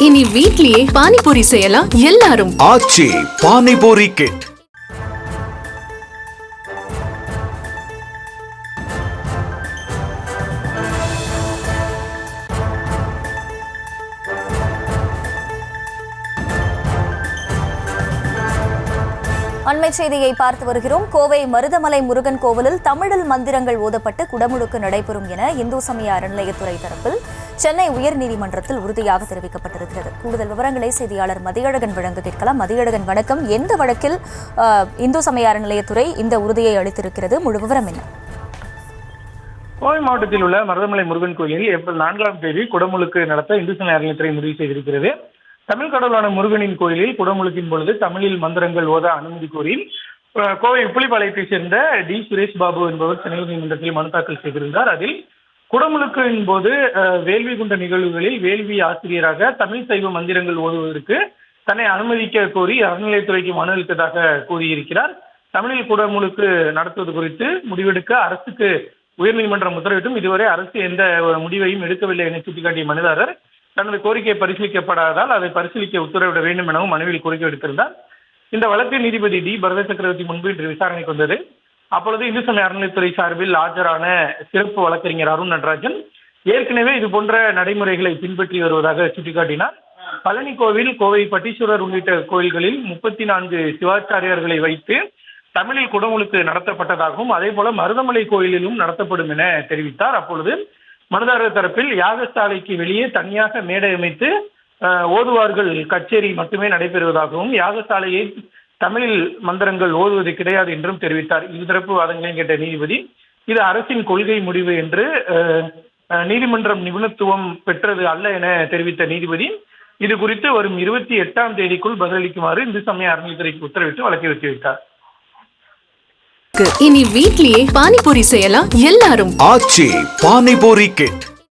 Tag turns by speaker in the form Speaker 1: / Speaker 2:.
Speaker 1: இனி வீட்லயே பானிபூரி செய்யலாம் எல்லாரும்.
Speaker 2: ஆச்சி பானிபூரி கிட்.
Speaker 3: அண்மை செய்தியை பார்த்து வருகிறோம். கோவை மருதமலை முருகன் கோவிலில் தமிழில் மந்திரங்கள் ஓதப்பட்டு குடமுழுக்கு நடைபெறும் என இந்து சமய அறநிலையத்துறை தரப்பில் சென்னை உயர்நீதிமன்றத்தில் உறுதியாக தெரிவிக்கப்பட்டிருக்கிறது. கூடுதல் விவரங்களை செய்தியாளர் மதியழகன் வழங்க கேட்கலாம். மதியழகன், வணக்கம். எந்த வழக்கில் இந்து சமய அறநிலையத்துறை இந்த உறுதியை அளித்திருக்கிறது? முழு விவரம் என்ன?
Speaker 4: கோவை மாவட்டத்தில் உள்ள மருதமலை முருகன் கோயிலில் ஏப்ரல் 4ஆம் தேதி குடமுழுக்கு நடத்த இந்து சமய அறநிலையத்துறை முடிவு செய்திருக்கிறது. தமிழ் கடவுளான முருகனின் கோயிலில் குடமுழுக்கின் பொழுது தமிழில் மந்திரங்கள் ஓத அனுமதி கோரி கோவை புலிபாளையத்தை சேர்ந்த டி சுரேஷ் பாபு என்பவர் சென்னை நீதிமன்றத்தில் மனு தாக்கல் செய்திருந்தார். அதில் குடமுழுக்கின் போது வேள்வி கொண்ட நிகழ்வுகளில் வேள்வி ஆசிரியராக தமிழ் சைவ மந்திரங்கள் ஓதுவதற்கு தன்னை அனுமதிக்க கோரி அறநிலையத்துறைக்கு மனு அளித்ததாக கூறியிருக்கிறார். தமிழில் குடமுழுக்கு நடத்துவது குறித்து முடிவெடுக்க அரசுக்கு உயர்நீதிமன்றம் உத்தரவிட்டும் இதுவரை அரசு எந்த முடிவையும் எடுக்கவில்லை என சுட்டிக்காட்டிய மனுதாரர் தனது கோரிக்கை பரிசீலிக்கப்படாததால் அதை பரிசீலிக்க உத்தரவிட வேண்டும் எனவும் மனுவில் கோரிக்கை விடுத்திருந்தார். இந்த வழக்கு நீதிபதி டி பரத சக்கரவர்த்தி முன்பு இன்று விசாரணைக்கு வந்தது. அப்பொழுது இந்து சமய அறநிலையத்துறை சார்பில் ஆஜரான சிறப்பு வழக்கறிஞர் அருண் நடராஜன் ஏற்கனவே இது போன்ற நடைமுறைகளை பின்பற்றி வருவதாக சுட்டிக்காட்டினார். பழனி கோவில், கோவை பட்டீஸ்வரர் உள்ளிட்ட கோயில்களில் 34 சிவாச்சாரியார்களை வைத்து தமிழில் குடமுழுக்கு நடத்தப்பட்டதாகவும் அதே போல மருதமலை கோயிலிலும் நடத்தப்படும் என தெரிவித்தார். அப்பொழுது மனுதாரர் தரப்பில் யாகசாலைக்கு வெளியே தனியாக மேடை அமைத்து ஓதுவார்கள் கச்சேரி மட்டுமே நடைபெறுவதாகவும் யாகசாலையை தமிழில் மந்திரங்கள் ஓதுவது கிடையாது என்றும் தெரிவித்தார். இருதரப்பு வாதங்களையும் கேட்ட நீதிபதி இது அரசின் கொள்கை முடிவு என்று நீதிமன்றம் நிபுணத்துவம் பெற்றது அல்ல என தெரிவித்த நீதிபதி இது குறித்து வரும் 28ஆம் தேதிக்குள் பதிலளிக்குமாறு இந்து சமய அறநிலையத்துறைக்கு உத்தரவிட்டு வழக்கை ஒத்திவைத்தார்.
Speaker 1: இனி வீட்லயே பானிபூரி செய்யலாம் எல்லாரும்.
Speaker 2: ஆச்சி பானிபூரி கிட்.